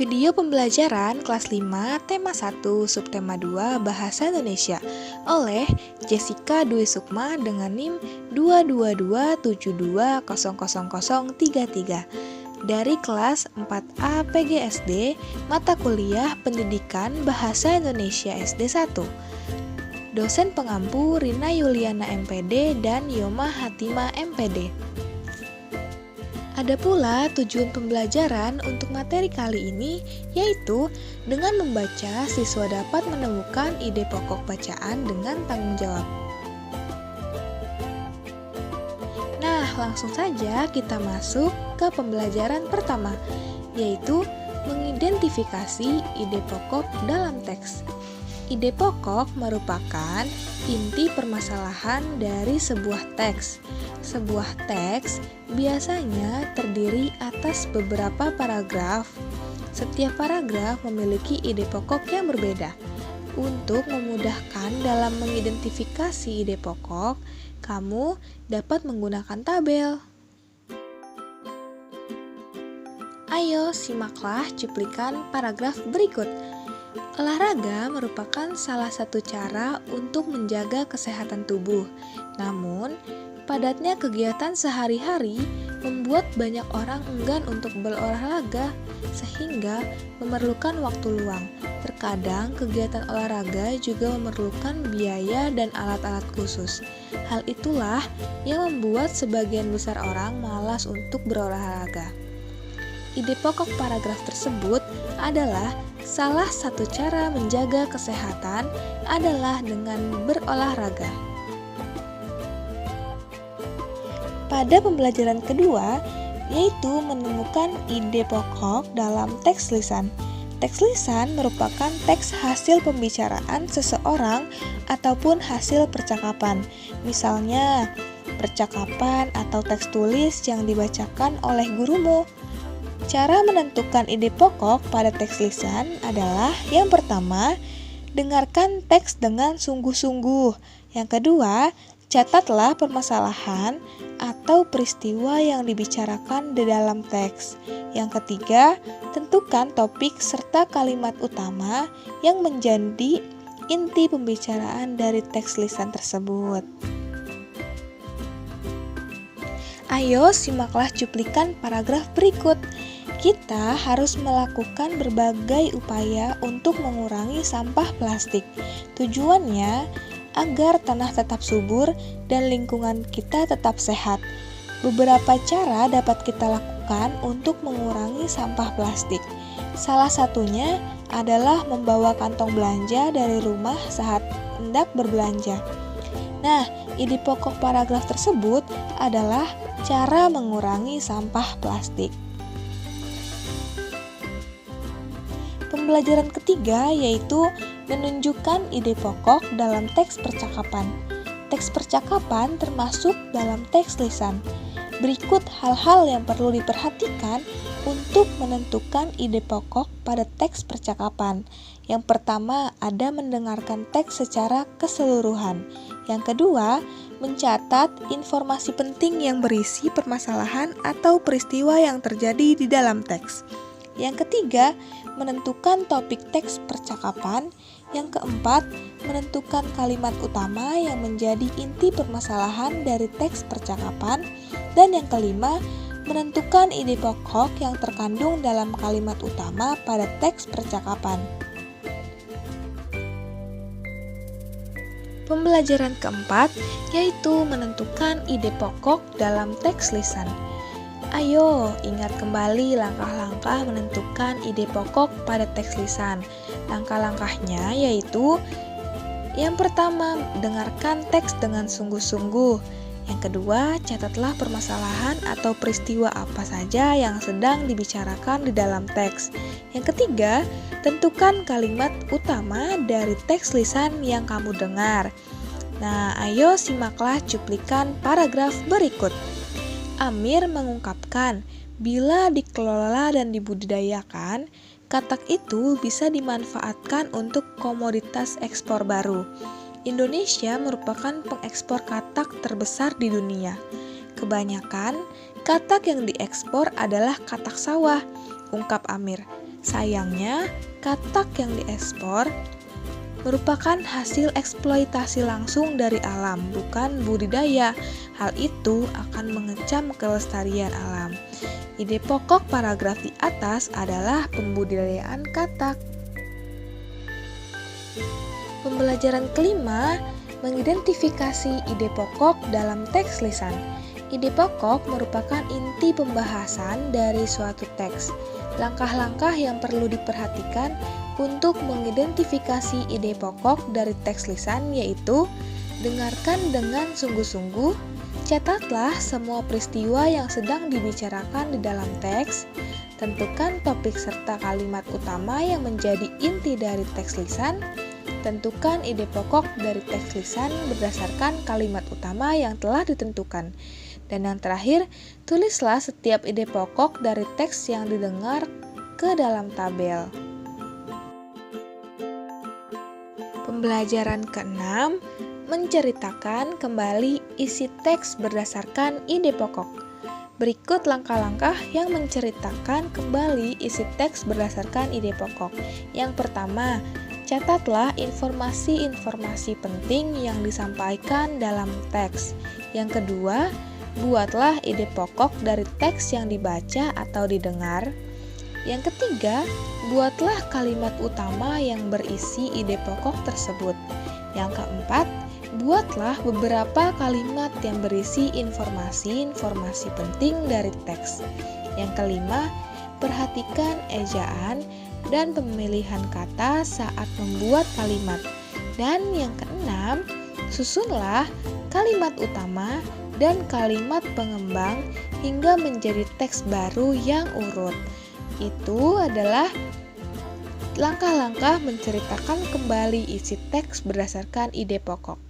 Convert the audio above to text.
Video pembelajaran kelas 5, tema 1, subtema 2, Bahasa Indonesia oleh Jessica Dwi Sukma dengan NIM 22272000033 dari kelas 4A PGSD, mata kuliah Pendidikan Bahasa Indonesia SD 1. Dosen pengampu Rina Yuliana MPD dan Yoma Hatima MPD. Ada pula tujuan pembelajaran untuk materi kali ini, yaitu dengan membaca, siswa dapat menemukan ide pokok bacaan dengan tanggung jawab. Nah, langsung saja kita masuk ke pembelajaran pertama, yaitu mengidentifikasi ide pokok dalam teks. Ide pokok merupakan inti permasalahan dari sebuah teks. Sebuah teks biasanya terdiri atas beberapa paragraf. Setiap paragraf memiliki ide pokok yang berbeda. Untuk memudahkan dalam mengidentifikasi ide pokok, kamu dapat menggunakan tabel. Ayo simaklah cuplikan paragraf berikut. Olahraga merupakan salah satu cara untuk menjaga kesehatan tubuh. Namun, padatnya kegiatan sehari-hari membuat banyak orang enggan untuk berolahraga, sehingga memerlukan waktu luang. Terkadang kegiatan olahraga juga memerlukan biaya dan alat-alat khusus. Hal itulah yang membuat sebagian besar orang malas untuk berolahraga. Ide pokok paragraf tersebut adalah salah satu cara menjaga kesehatan adalah dengan berolahraga. Pada pembelajaran kedua, yaitu menemukan ide pokok dalam teks lisan. Teks lisan merupakan teks hasil pembicaraan seseorang ataupun hasil percakapan. Misalnya, percakapan atau teks tulis yang dibacakan oleh gurumu. Cara menentukan ide pokok pada teks lisan adalah yang pertama, dengarkan teks dengan sungguh-sungguh. Yang kedua, catatlah permasalahan atau peristiwa yang dibicarakan di dalam teks. Yang ketiga, tentukan topik serta kalimat utama yang menjadi inti pembicaraan dari teks lisan tersebut. Ayo simaklah cuplikan paragraf berikut. Kita harus melakukan berbagai upaya untuk mengurangi sampah plastik. Tujuannya agar tanah tetap subur dan lingkungan kita tetap sehat. Beberapa cara dapat kita lakukan untuk mengurangi sampah plastik. Salah satunya adalah membawa kantong belanja dari rumah saat hendak berbelanja. Nah, ide pokok paragraf tersebut adalah cara mengurangi sampah plastik. Pembelajaran ketiga yaitu menunjukkan ide pokok dalam teks percakapan. Teks percakapan termasuk dalam teks lisan. Berikut hal-hal yang perlu diperhatikan untuk menentukan ide pokok pada teks percakapan. Yang pertama, ada mendengarkan teks secara keseluruhan. Yang kedua, mencatat informasi penting yang berisi permasalahan atau peristiwa yang terjadi di dalam teks. Yang ketiga, menentukan topik teks percakapan. Yang keempat, menentukan kalimat utama yang menjadi inti permasalahan dari teks percakapan. Dan yang kelima, menentukan ide pokok yang terkandung dalam kalimat utama pada teks percakapan. Pembelajaran keempat yaitu menentukan ide pokok dalam teks lisan. Ayo, ingat kembali langkah-langkah menentukan ide pokok pada teks lisan. Langkah-langkahnya yaitu yang pertama, dengarkan teks dengan sungguh-sungguh. Yang kedua, catatlah permasalahan atau peristiwa apa saja yang sedang dibicarakan di dalam teks. Yang ketiga, tentukan kalimat utama dari teks lisan yang kamu dengar. Nah, ayo simaklah cuplikan paragraf berikut. Amir mengungkapkan, bila dikelola dan dibudidayakan, katak itu bisa dimanfaatkan untuk komoditas ekspor baru. Indonesia merupakan pengekspor katak terbesar di dunia. Kebanyakan katak yang diekspor adalah katak sawah, ungkap Amir. Sayangnya, katak yang diekspor merupakan hasil eksploitasi langsung dari alam, bukan budidaya. Hal itu akan mengecam kelestarian alam. Ide pokok paragraf di atas adalah pembudidayaan katak. Pembelajaran kelima, mengidentifikasi ide pokok dalam teks lisan. Ide pokok merupakan inti pembahasan dari suatu teks. Langkah-langkah yang perlu diperhatikan untuk mengidentifikasi ide pokok dari teks lisan yaitu: dengarkan dengan sungguh-sungguh, catatlah semua peristiwa yang sedang dibicarakan di dalam teks, tentukan topik serta kalimat utama yang menjadi inti dari teks lisan, tentukan ide pokok dari teks lisan berdasarkan kalimat utama yang telah ditentukan. Dan yang terakhir, tulislah setiap ide pokok dari teks yang didengar ke dalam tabel. Pembelajaran keenam, menceritakan kembali isi teks berdasarkan ide pokok. Berikut langkah-langkah yang menceritakan kembali isi teks berdasarkan ide pokok. Yang pertama, catatlah informasi-informasi penting yang disampaikan dalam teks. Yang kedua, buatlah ide pokok dari teks yang dibaca atau didengar. Yang ketiga, buatlah kalimat utama yang berisi ide pokok tersebut. Yang keempat, buatlah beberapa kalimat yang berisi informasi-informasi penting dari teks. Yang kelima, perhatikan ejaan dan pemilihan kata saat membuat kalimat. Dan yang keenam, susunlah kalimat utama dan kalimat pengembang hingga menjadi teks baru yang urut. Itu adalah langkah-langkah menceritakan kembali isi teks berdasarkan ide pokok.